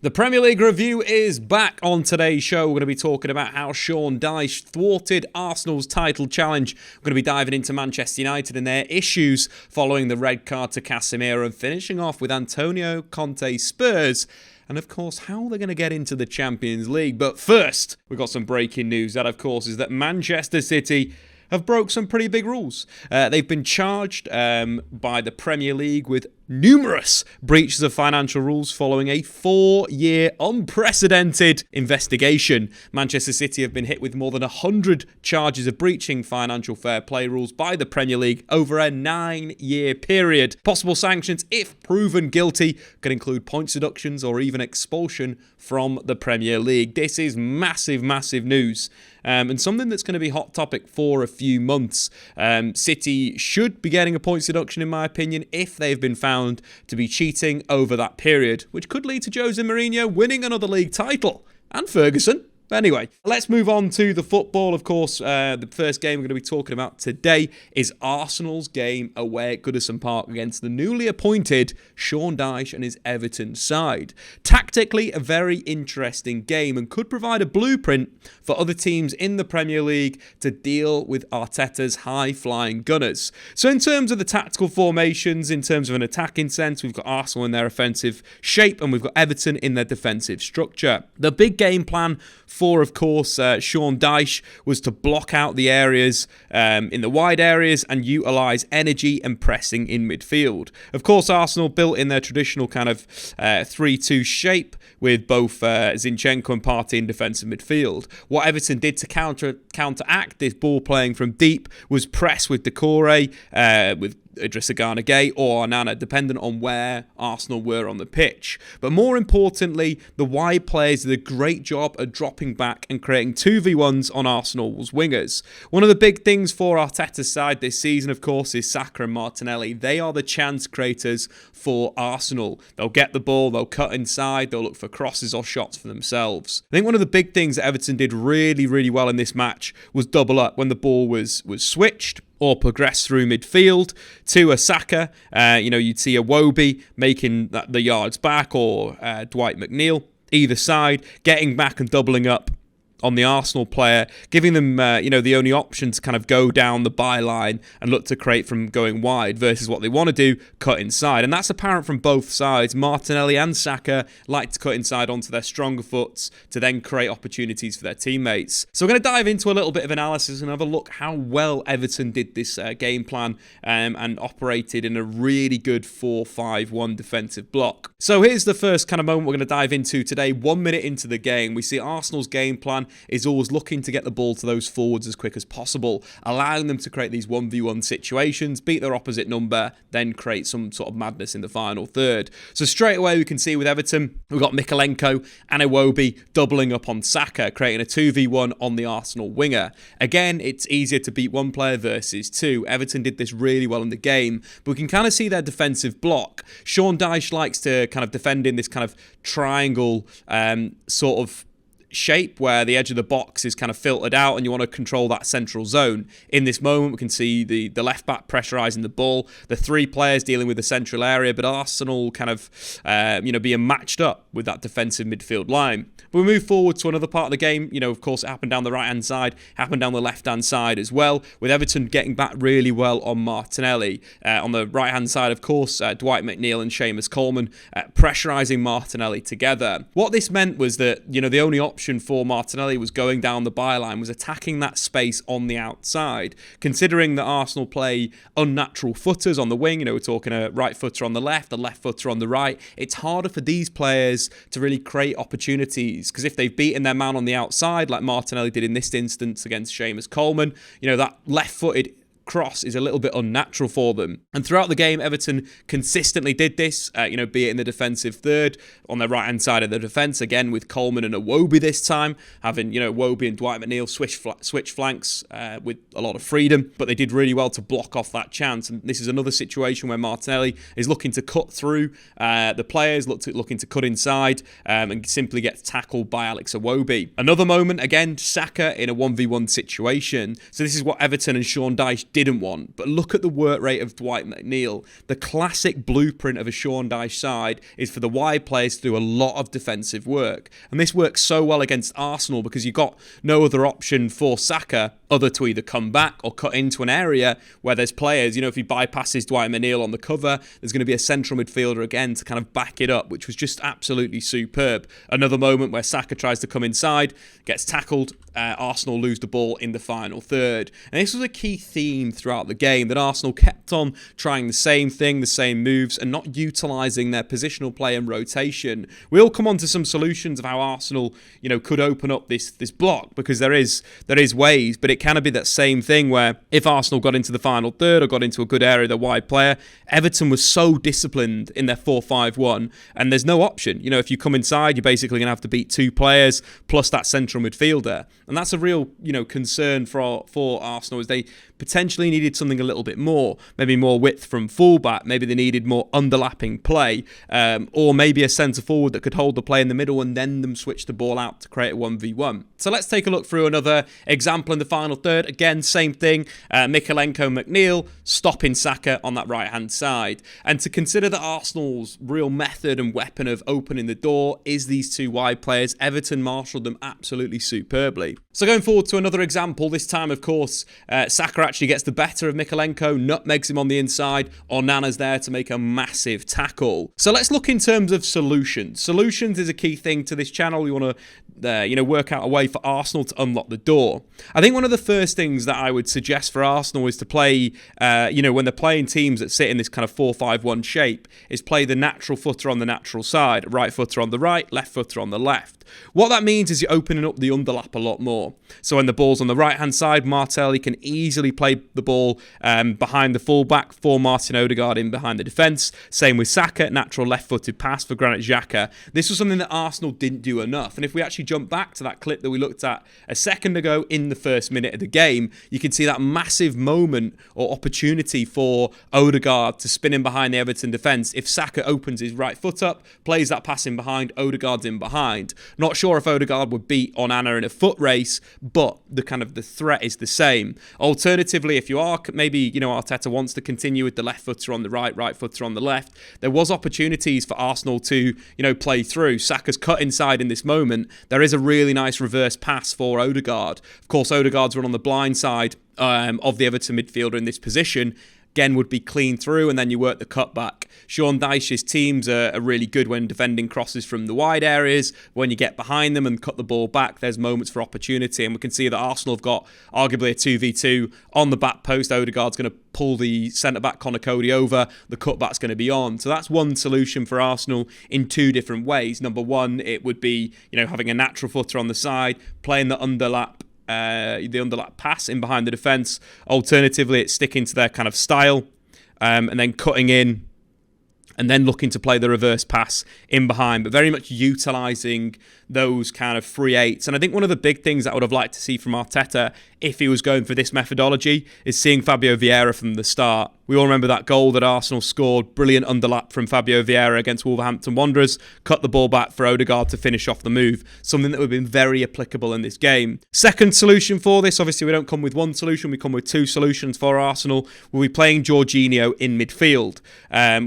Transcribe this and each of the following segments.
The Premier League review is back. On today's show. We're going to be talking about how Sean Dyche thwarted Arsenal's title challenge. We're going to be diving into Manchester United and their issues following the red card to Casemiro, and finishing off with Antonio Conte's Spurs. And of course, how they're going to get into the Champions League. But first, we've got some breaking news. That, of course, is that Manchester City have broke some pretty big rules. They've been charged by the Premier League with numerous breaches of financial rules following a 4-year unprecedented investigation. Manchester City have been hit with more than 100 charges of breaching financial fair play rules by the Premier League over a 9-year period. Possible sanctions, if proven guilty, could include points deductions or even expulsion from the Premier League. This is massive, massive news. And something that's going to be hot topic for a few months. City should be getting a points deduction, in my opinion, if they've been found to be cheating over that period, which could lead to Jose Mourinho winning another league title. And Ferguson. Anyway, let's move on to the football. Of course, the first game we're going to be talking about today is Arsenal's game away at Goodison Park against the newly appointed Sean Dyche and his Everton side. Tactically, a very interesting game and could provide a blueprint for other teams in the Premier League to deal with Arteta's high-flying Gunners. So in terms of the tactical formations, in terms of an attacking sense, we've got Arsenal in their offensive shape and we've got Everton in their defensive structure. The big game plan for, of course, Sean Dyche was to block out the areas in the wide areas and utilise energy and pressing in midfield. Of course, Arsenal built in their traditional kind of 3-2 shape with both Zinchenko and Partey in defensive midfield. What Everton did to counteract this ball playing from deep was press with Decore, with Idrissa Gana Gueye or Onana, dependent on where Arsenal were on the pitch. But more importantly, the wide players did a great job at dropping back and creating 2v1s on Arsenal's wingers. One of the big things for Arteta's side this season, of course, is Saka and Martinelli. They are the chance creators for Arsenal. They'll get the ball, they'll cut inside, they'll look for crosses or shots for themselves. I think one of the big things that Everton did really, really well in this match was double up when the ball was switched or progress through midfield to a Saka. You'd see a Iwobi making the yards back, or Dwight McNeil, either side, getting back and doubling up on the Arsenal player, giving them the only option to kind of go down the byline and look to create from going wide, versus what they want to do, cut inside. And that's apparent from both sides. Martinelli and Saka like to cut inside onto their stronger foots to then create opportunities for their teammates. So we're going to dive into a little bit of analysis and have a look how well Everton did this game plan and operated in a really good 4-5-1 defensive block. So here's the first kind of moment we're going to dive into today. 1 minute into the game, we see Arsenal's game plan is always looking to get the ball to those forwards as quick as possible, allowing them to create these 1v1 situations, beat their opposite number, then create some sort of madness in the final third. So straight away we can see with Everton, we've got Mikalenko and Iwobi doubling up on Saka, creating a 2v1 on the Arsenal winger. Again, it's easier to beat one player versus two. Everton did this really well in the game, but we can kind of see their defensive block. Sean Dyche likes to kind of defend in this kind of triangle sort of shape where the edge of the box is kind of filtered out and you want to control that central zone. In this moment, we can see the left back pressurising the ball, the three players dealing with the central area, but Arsenal kind of being matched up with that defensive midfield line. But we move forward to another part of the game. Of course, it happened down the right-hand side, happened down the left-hand side as well, with Everton getting back really well on Martinelli. On the right-hand side, of course, Dwight McNeil and Seamus Coleman pressurising Martinelli together. What this meant was that, the only option for Martinelli was going down the byline, was attacking that space on the outside. Considering that Arsenal play unnatural footers on the wing, we're talking a right footer on the left footer on the right, it's harder for these players to really create opportunities, because if they've beaten their man on the outside, like Martinelli did in this instance against Seamus Coleman, that left-footed cross is a little bit unnatural for them. And throughout the game, Everton consistently did this, be it in the defensive third, on the right-hand side of the defence, again with Coleman and Iwobi this time, having, Iwobi and Dwight McNeil switch flanks with a lot of freedom, but they did really well to block off that chance. And this is another situation where Martinelli is looking to cut through the players, looking to cut inside, and simply gets tackled by Alex Iwobi. Another moment, again, Saka in a 1v1 situation. So this is what Everton and Sean Dyche didn't want. But look at the work rate of Dwight McNeil. The classic blueprint of a Sean Dyche side is for the wide players to do a lot of defensive work. And this works so well against Arsenal because you've got no other option for Saka other to either come back or cut into an area where there's players. If he bypasses Dwight McNeil on the cover, there's going to be a central midfielder again to kind of back it up, which was just absolutely superb. Another moment where Saka tries to come inside, gets tackled, Arsenal lose the ball in the final third. And this was a key theme throughout the game, that Arsenal kept on trying the same thing, the same moves, and not utilising their positional play and rotation. We'll come on to some solutions of how Arsenal, could open up this block, because there is ways, but it can be that same thing where if Arsenal got into the final third or got into a good area, the wide player, Everton was so disciplined in their 4-5-1, and there's no option. If you come inside, you're basically going to have to beat two players plus that central midfielder. And that's a real, concern for Arsenal, is they potentially needed something a little bit more, maybe more width from fullback, maybe they needed more underlapping play, or maybe a centre forward that could hold the play in the middle and then them switch the ball out to create a 1v1. So let's take a look through another example in the final third. Again, same thing, McNeil stopping Saka on that right hand side. And to consider that Arsenal's real method and weapon of opening the door is these two wide players, Everton marshalled them absolutely superbly. So going forward to another example, this time of course Saka actually gets the better of Mikalenko, nutmegs him on the inside, Onana's there to make a massive tackle. So let's look in terms of solutions. Solutions is a key thing to this channel. We want to work out a way for Arsenal to unlock the door. I think one of the first things that I would suggest for Arsenal is to play, when they're playing teams that sit in this kind of 4-5-1 shape, is play the natural footer on the natural side, right footer on the right, left footer on the left. What that means is you're opening up the underlap a lot more. So when the ball's on the right-hand side, Martinelli can easily play the ball behind the fullback for Martin Odegaard in behind the defence. Same with Saka, natural left-footed pass for Granit Xhaka. This was something that Arsenal didn't do enough. And if we actually jump back to that clip that we looked at a second ago in the first minute of the game, you can see that massive moment or opportunity for Odegaard to spin in behind the Everton defence. If Saka opens his right foot up, plays that pass in behind, Odegaard's in behind. Not sure if Odegaard would beat Onana in a foot race, but the threat is the same. Alternatively, if you are maybe, Arteta wants to continue with the left footer on the right footer on the left, there was opportunities for Arsenal to, play through. Saka's cut inside in this moment. There is a really nice reverse pass for Odegaard. Of course, Odegaard's run on the blind side of the Everton midfielder in this position. Again, would be clean through, and then you work the cutback. Sean Dyche's teams are really good when defending crosses from the wide areas. When you get behind them and cut the ball back, there's moments for opportunity. And we can see that Arsenal have got arguably a 2v2 on the back post. Odegaard's going to pull the centre-back Conor Cody over. The cutback's going to be on. So that's one solution for Arsenal in two different ways. Number one, it would be having a natural footer on the side, playing the underlap pass in behind the defence. Alternatively, it's sticking to their kind of style and then cutting in and then looking to play the reverse pass in behind, but very much utilising those kind of free eights. And I think one of the big things that I would have liked to see from Arteta, if he was going for this methodology, is seeing Fabio Vieira from the start. We all remember that goal that Arsenal scored, brilliant underlap from Fabio Vieira against Wolverhampton Wanderers, cut the ball back for Odegaard to finish off the move, something that would have been very applicable in this game. Second solution for this, obviously we don't come with one solution, we come with two solutions for Arsenal. We'll be playing Jorginho in midfield.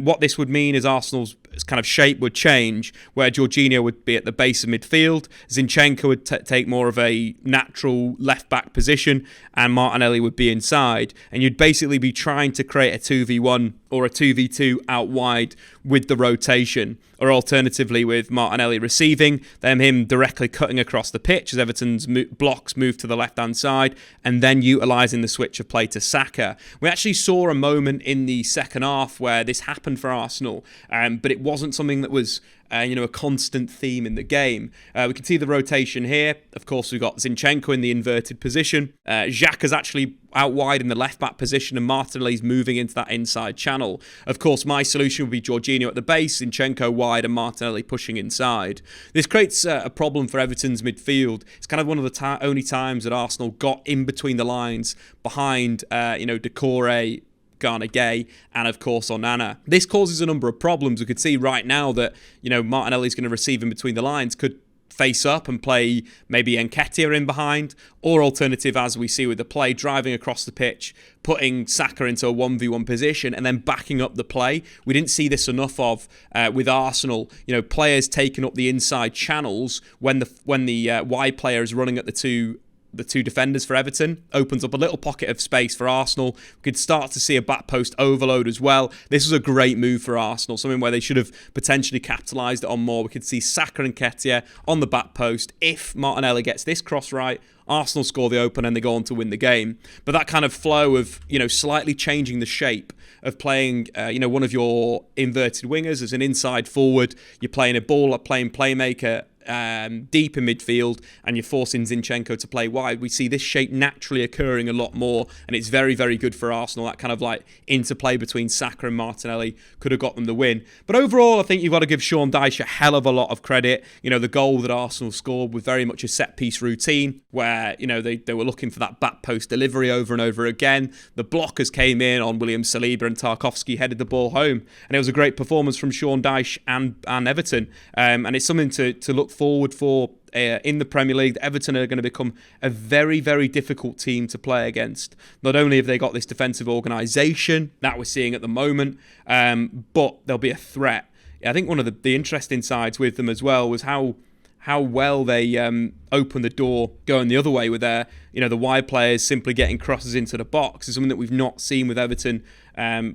What this would mean is Arsenal's kind of shape would change, where Jorginho would be at the base of midfield, Zinchenko would take more of a natural left-back position, and Martinelli would be inside. And you'd basically be trying to create a 2v1 or a 2v2 out wide with the rotation, or alternatively with Martinelli receiving, then him directly cutting across the pitch as Everton's blocks move to the left-hand side, and then utilising the switch of play to Saka. We actually saw a moment in the second half where this happened for Arsenal, but it wasn't something that was a constant theme in the game. We can see the rotation here. Of course, we've got Zinchenko in the inverted position. Xhaka's actually out wide in the left-back position, and Martinelli's moving into that inside channel. Of course, my solution would be Jorginho at the base, Zinchenko wide, and Martinelli pushing inside. This creates a problem for Everton's midfield. It's kind of one of the only times that Arsenal got in between the lines behind, Decore, Gana Gay, and of course Onana. This causes a number of problems. We could see right now that, Martinelli's going to receive in between the lines, could face up and play maybe Nketiah in behind, or alternative, as we see with the play, driving across the pitch, putting Saka into a 1v1 position and then backing up the play. We didn't see this enough of with Arsenal. Players taking up the inside channels when the wide player is running at the two defenders for Everton. Opens up a little pocket of space for Arsenal. We could start to see a back post overload as well. This was a great move for Arsenal, something where they should have potentially capitalised on more. We could see Saka and Nketiah on the back post. If Martinelli gets this cross right, Arsenal score the open and they go on to win the game. But that kind of flow of, slightly changing the shape of playing, one of your inverted wingers as an inside forward. You're playing playing playmaker deep in midfield, and you're forcing Zinchenko to play wide. We see this shape naturally occurring a lot more, and it's very, very good for Arsenal. That kind of like interplay between Saka and Martinelli could have got them the win. But overall, I think you've got to give Sean Dyche a hell of a lot of credit. The goal that Arsenal scored was very much a set-piece routine where, they were looking for that back post delivery over and over again. The blockers came in on William Saliba, and Tarkowski headed the ball home. And it was a great performance from Sean Dyche and Everton. And it's something to look forward for in the Premier League. Everton are going to become a very, very difficult team to play against. Not only have they got this defensive organisation that we're seeing at the moment, but they'll be a threat. I think one of the interesting sides with them as well was how well they opened the door going the other way with their, the wide players simply getting crosses into the box. Is something that we've not seen with Everton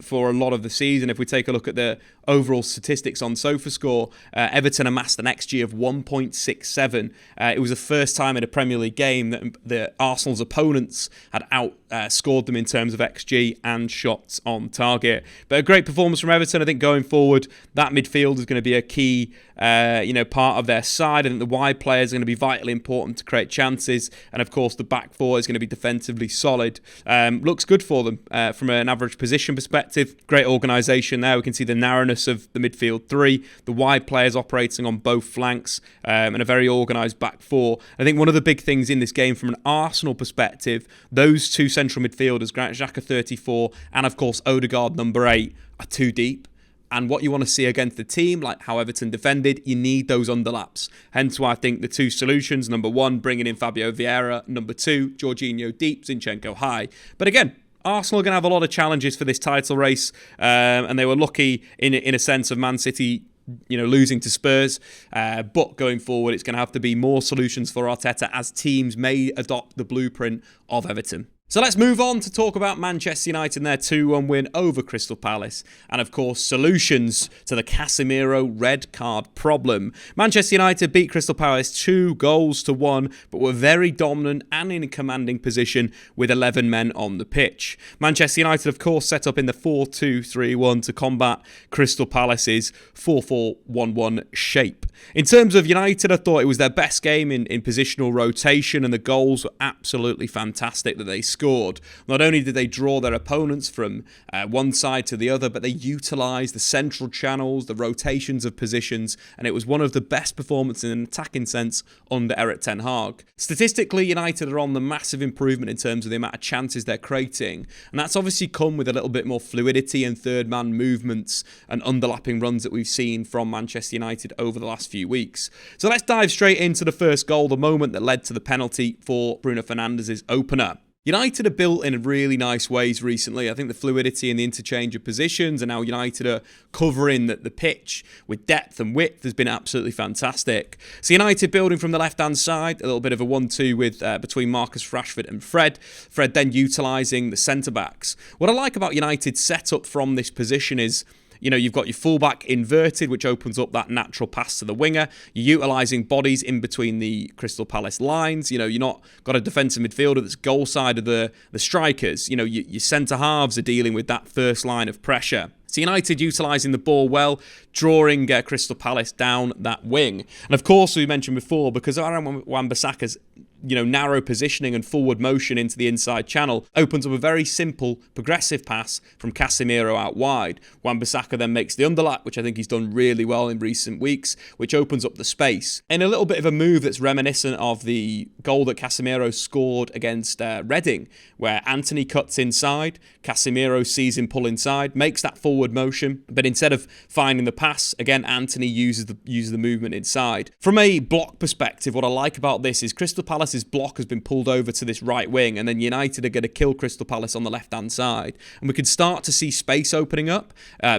for a lot of the season. If we take a look at the overall statistics on SofaScore, Everton amassed an XG of 1.67. It was the first time in a Premier League game that the Arsenal's opponents had outscored them in terms of XG and shots on target. But a great performance from Everton. I think going forward, that midfield is going to be a key part of their side. I think the wide players are going to be vitally important to create chances, and of course the back four is going to be defensively solid. Looks good for them from an average position perspective. Great organisation there. We can see the narrowness of the midfield three, the wide players operating on both flanks, and a very organised back four. I think one of the big things in this game from an Arsenal perspective, those two central midfielders, Granit Xhaka 34 and of course Odegaard number 8, are too deep. And what you want to see against the team, like how Everton defended, you need those underlaps. Hence why I think the two solutions, number 1, bringing in Fabio Vieira, number 2, Jorginho deep, Zinchenko high. But again, Arsenal are going to have a lot of challenges for this title race, and they were lucky in a sense of Man City losing to Spurs, but going forward it's going to have to be more solutions for Arteta as teams may adopt the blueprint of Everton. So let's move on to talk about Manchester United and their 2-1 win over Crystal Palace. And of course, solutions to the Casemiro red card problem. Manchester United beat Crystal Palace 2-1, but were very dominant and in a commanding position with 11 men on the pitch. Manchester United, of course, set up in the 4-2-3-1 to combat Crystal Palace's 4-4-1-1 shape. In terms of United, I thought it was their best game in positional rotation, and the goals were absolutely fantastic that they scored. Not only did they draw their opponents from one side to the other, but they utilised the central channels, the rotations of positions, and it was one of the best performances in an attacking sense under Erik ten Hag. Statistically, United are on the massive improvement in terms of the amount of chances they're creating, and that's obviously come with a little bit more fluidity and third-man movements and underlapping runs that we've seen from Manchester United over the last few weeks. So let's dive straight into the first goal, the moment that led to the penalty for Bruno Fernandes's opener. United are built in really nice ways recently. I think the fluidity and the interchange of positions, and now United are covering the pitch with depth and width, has been absolutely fantastic. So United building from the left-hand side, a little bit of a 1-2 with between Marcus Rashford and Fred. Fred then utilising the centre-backs. What I like about United's setup from this position is, you've got your fullback inverted, which opens up that natural pass to the winger. You're utilising bodies in between the Crystal Palace lines. You're not got a defensive midfielder that's goal side of the strikers. Your centre halves are dealing with that first line of pressure. So United utilising the ball well, drawing Crystal Palace down that wing. And of course, we mentioned before, because Aaron Wan-Bissaka's narrow positioning and forward motion into the inside channel, opens up a very simple progressive pass from Casemiro out wide. Wan-Bissaka then makes the underlap, which I think he's done really well in recent weeks, which opens up the space. In a little bit of a move that's reminiscent of the goal that Casemiro scored against Reading, where Antony cuts inside, Casemiro sees him pull inside, makes that forward motion, but instead of finding the pass, again, Antony uses the movement inside. From a block perspective, what I like about this is Crystal Palace's block has been pulled over to this right wing, and then United are going to kill Crystal Palace on the left-hand side. And we could start to see space opening up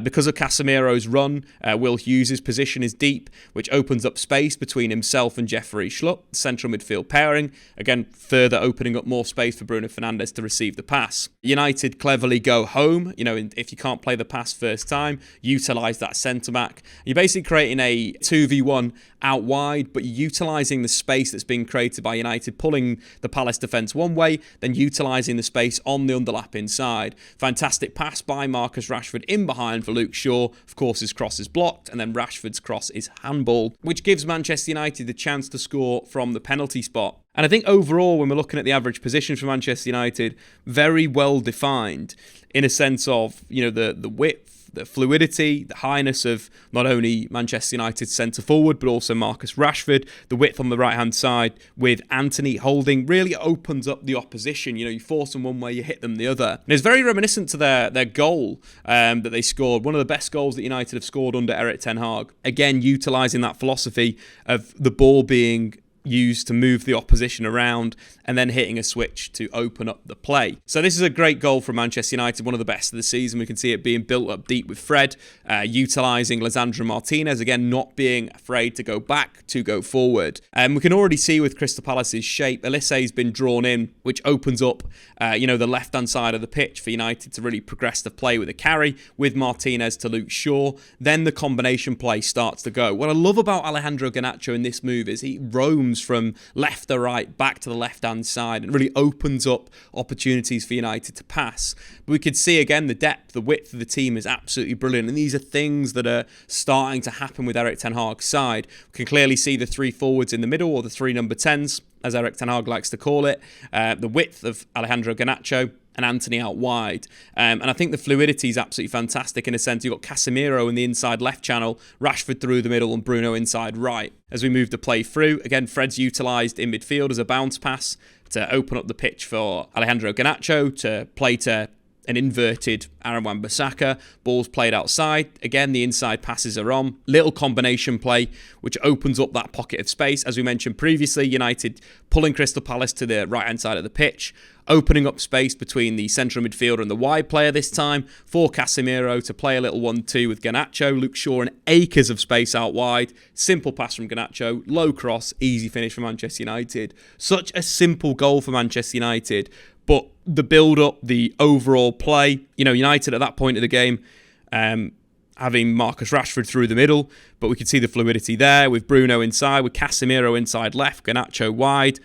because of Casemiro's run. Will Hughes' position is deep, which opens up space between himself and Jeffrey Schlupp, central midfield pairing. Again, further opening up more space for Bruno Fernandes to receive the pass. United cleverly go home. If you can't play the pass first time, utilise that centre-back. You're basically creating a 2v1 out wide, but utilising the space that's being created by United, pulling the Palace defence one way, then utilising the space on the underlap inside. Fantastic pass by Marcus Rashford in behind for Luke Shaw. Of course, his cross is blocked, and then Rashford's cross is handball, which gives Manchester United the chance to score from the penalty spot. And I think overall, when we're looking at the average positions for Manchester United, very well defined in a sense of, the width, the fluidity, the highness of not only Manchester United's centre forward, but also Marcus Rashford. The width on the right-hand side with Antony holding really opens up the opposition. You force them one way, you hit them the other. And it's very reminiscent to their goal that they scored. One of the best goals that United have scored under Erik ten Hag. Again, utilising that philosophy of the ball being used to move the opposition around and then hitting a switch to open up the play. So this is a great goal from Manchester United, one of the best of the season. We can see it being built up deep with Fred, utilising Lisandro Martinez, again, not being afraid to go back, to go forward. We can already see with Crystal Palace's shape, Oliseh's been drawn in, which opens up, the left-hand side of the pitch for United to really progress the play with a carry, with Martinez to Luke Shaw. Then the combination play starts to go. What I love about Alejandro Garnacho in this move is he roams from left to right, back to the left-hand side, and really opens up opportunities for United to pass. But we could see, again, the depth, the width of the team is absolutely brilliant, and these are things that are starting to happen with Erik ten Hag's side. We can clearly see the three forwards in the middle, or the three number 10s, as Erik ten Hag likes to call it, the width of Alejandro Garnacho, and Antony out wide. And I think the fluidity is absolutely fantastic in a sense. You've got Casemiro in the inside left channel, Rashford through the middle, and Bruno inside right. As we move the play through, again, Fred's utilised in midfield as a bounce pass to open up the pitch for Alejandro Garnacho to play to an inverted Aaron Wan-Bissaka. Ball's played outside. Again, the inside passes are on. Little combination play, which opens up that pocket of space. As we mentioned previously, United pulling Crystal Palace to the right-hand side of the pitch, opening up space between the central midfielder and the wide player this time for Casemiro to play a little 1-2 with Garnacho, Luke Shaw, and acres of space out wide. Simple pass from Garnacho, low cross, easy finish for Manchester United. Such a simple goal for Manchester United, but the build-up, the overall play, United at that point of the game, having Marcus Rashford through the middle, but we could see the fluidity there with Bruno inside, with Casemiro inside left, Garnacho wide.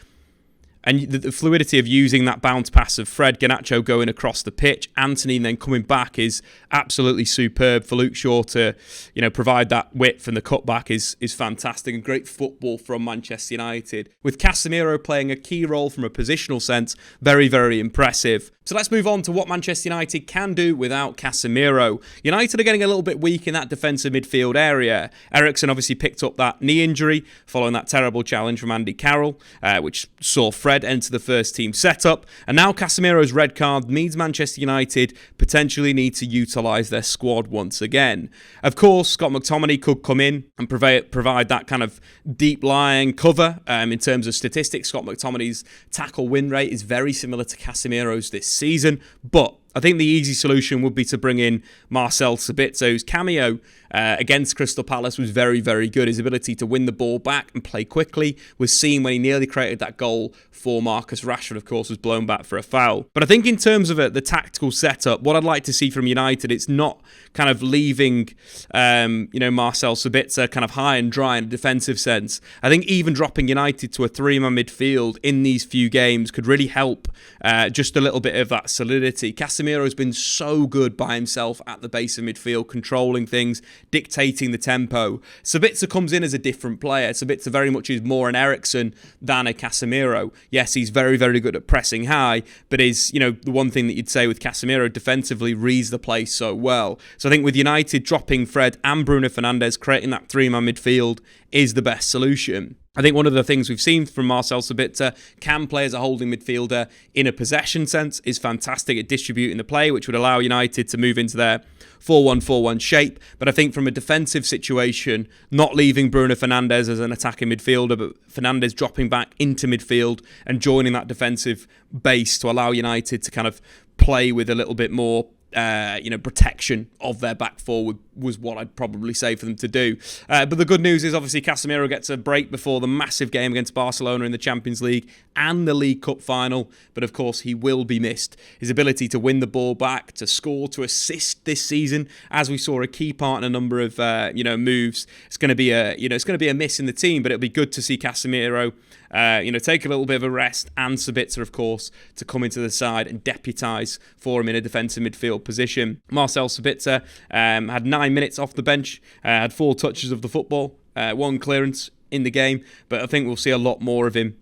And the fluidity of using that bounce pass of Fred, Garnacho going across the pitch, Antony then coming back is absolutely superb. For Luke Shaw to, provide that width and the cutback is fantastic, and great football from Manchester United. With Casemiro playing a key role from a positional sense, very, very impressive. So let's move on to what Manchester United can do without Casemiro. United are getting a little bit weak in that defensive midfield area. Eriksen obviously picked up that knee injury following that terrible challenge from Andy Carroll, which saw Fred enter the first team setup. And now Casemiro's red card means Manchester United potentially need to utilise their squad once again. Of course, Scott McTominay could come in and provide that kind of deep-lying cover. In terms of statistics, Scott McTominay's tackle win rate is very similar to Casemiro's this season, but I think the easy solution would be to bring in Marcel Sabitzo's cameo against Crystal Palace was very, very good. His ability to win the ball back and play quickly was seen when he nearly created that goal for Marcus Rashford, of course, was blown back for a foul. But I think in terms of the tactical setup, what I'd like to see from United, it's not kind of leaving, Marcel Sabitzer kind of high and dry in a defensive sense. I think even dropping United to a three-man midfield in these few games could really help just a little bit of that solidity. Casemiro has been so good by himself at the base of midfield, controlling things, dictating the tempo. Sabitzer comes in as a different player. Sabitzer very much is more an Eriksen than a Casemiro. Yes, he's very, very good at pressing high, but is, the one thing that you'd say with Casemiro, defensively reads the play so well. So I think with United dropping Fred and Bruno Fernandes, creating that three-man midfield is the best solution. I think one of the things we've seen from Marcel Sabitzer, can play as a holding midfielder in a possession sense, is fantastic at distributing the play, which would allow United to move into their 4-1-4-1 shape. But I think from a defensive situation, not leaving Bruno Fernandes as an attacking midfielder, but Fernandes dropping back into midfield and joining that defensive base to allow United to kind of play with a little bit more protection of their back four was what I'd probably say for them to do. But the good news is obviously Casemiro gets a break before the massive game against Barcelona in the Champions League and the League Cup final. But of course, he will be missed. His ability to win the ball back, to score, to assist this season, as we saw a key part in a number of moves, it's going to be a miss in the team. But it'll be good to see Casemiro take a little bit of a rest, and Sabitzer, of course, to come into the side and deputise for him in a defensive midfield position. Marcel Sabitzer had 9 minutes off the bench, had 4 touches of the football, 1 clearance in the game, but I think we'll see a lot more of him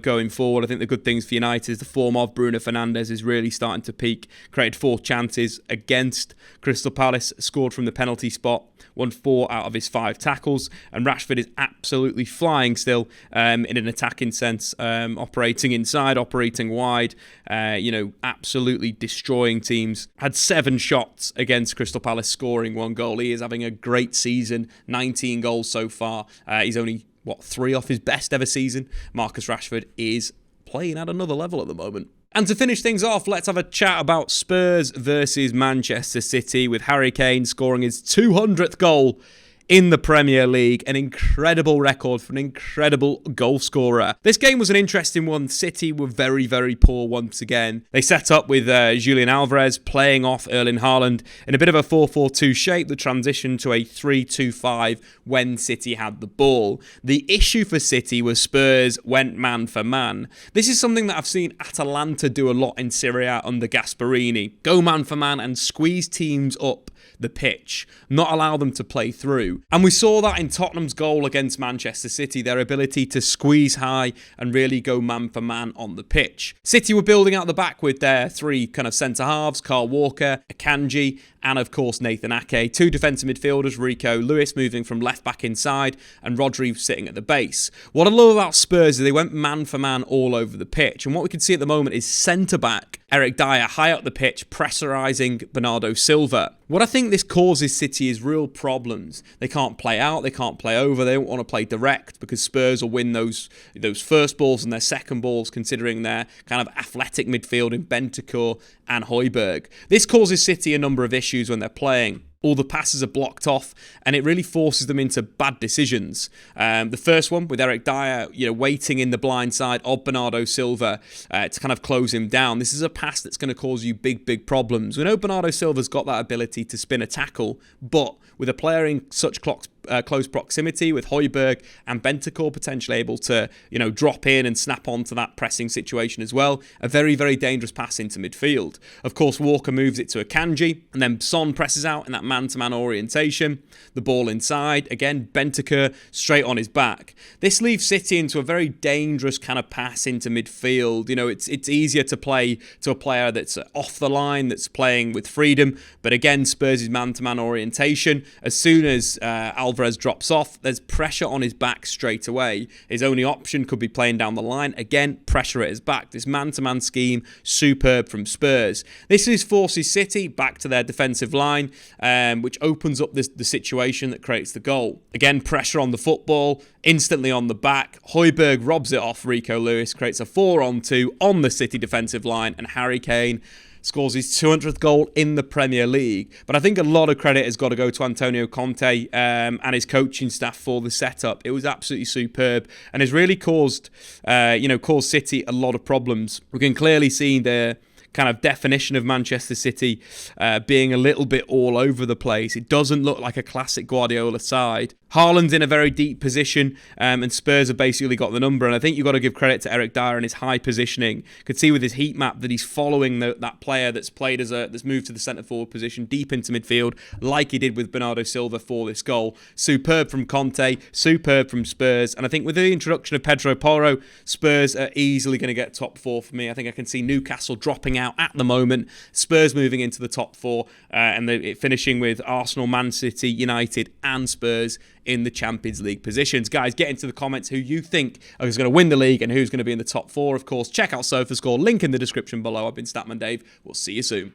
going forward. I think the good things for United is the form of Bruno Fernandes is really starting to peak. Created 4 chances against Crystal Palace, scored from the penalty spot, won 4 out of his 5 tackles, and Rashford is absolutely flying still in an attacking sense, operating inside, operating wide, absolutely destroying teams. Had 7 shots against Crystal Palace, scoring 1 goal. He is having a great season, 19 goals so far. He's only 3 off his best ever season. Marcus Rashford is playing at another level at the moment. And to finish things off, let's have a chat about Spurs versus Manchester City, with Harry Kane scoring his 200th goal in the Premier League. An incredible record for an incredible goal scorer. This game was an interesting one. City were very, very poor once again. They set up with Julian Alvarez playing off Erling Haaland in a bit of a 4-4-2 shape that transitioned to a 3-2-5 when City had the ball. The issue for City was Spurs went man for man. This is something that I've seen Atalanta do a lot in Serie A under Gasperini. Go man for man and squeeze teams up the pitch, not allow them to play through. And we saw that in Tottenham's goal against Manchester City, their ability to squeeze high and really go man for man on the pitch. City were building out the back with their 3 kind of centre halves, Kyle Walker, Akanji, and of course Nathan Ake. 2 defensive midfielders, Rico Lewis moving from left back inside and Rodri sitting at the base. What I love about Spurs is they went man for man all over the pitch, and what we can see at the moment is centre back Eric Dyer high up the pitch, pressurising Bernardo Silva. What I think this causes City is real problems. They can't play out, they can't play over, they don't want to play direct because Spurs will win those first balls and their second balls, considering their kind of athletic midfield in Bentancur and Højbjerg. This causes City a number of issues when they're playing. All the passes are blocked off, and it really forces them into bad decisions. The first one with Eric Dyer, waiting in the blind side of Bernardo Silva to kind of close him down. This is a pass that's going to cause you big, big problems. We know Bernardo Silva's got that ability to spin a tackle, but with a player in such close proximity, with Højbjerg and Bentancur potentially able to, drop in and snap onto that pressing situation as well, a very, very dangerous pass into midfield. Of course, Walker moves it to Akanji, and then Son presses out in that man-to-man orientation. The ball inside, again, Bentancur straight on his back. This leaves City into a very dangerous kind of pass into midfield. It's easier to play to a player that's off the line, that's playing with freedom, but again, Spurs' man-to-man orientation. As soon as Alvarez drops off, there's pressure on his back straight away. His only option could be playing down the line. Again, pressure at his back. This man-to-man scheme, superb from Spurs. This forces City back to their defensive line, which opens up the situation that creates the goal. Again, pressure on the football, instantly on the back. Højbjerg robs it off Rico Lewis, creates a 4-on-2 on the City defensive line, and Harry Kane scores his 200th goal in the Premier League. But I think a lot of credit has got to go to Antonio Conte and his coaching staff for the setup. It was absolutely superb and has really caused City a lot of problems. We can clearly see the kind of definition of Manchester City being a little bit all over the place. It doesn't look like a classic Guardiola side. Haaland's in a very deep position, and Spurs have basically got the number. And I think you've got to give credit to Eric Dyer and his high positioning. You could see with his heat map that he's following that player that's played that's moved to the centre forward position deep into midfield, like he did with Bernardo Silva for this goal. Superb from Conte, superb from Spurs. And I think with the introduction of Pedro Porro, Spurs are easily going to get top 4 for me. I think I can see Newcastle dropping out at the moment, Spurs moving into the top 4, and finishing with Arsenal, Man City, United and Spurs in the Champions League positions. Guys, get into the comments who you think is going to win the league and who's going to be in the top 4. Of course, check out SofaScore, link in the description below. I've been Statman Dave. We'll see you soon.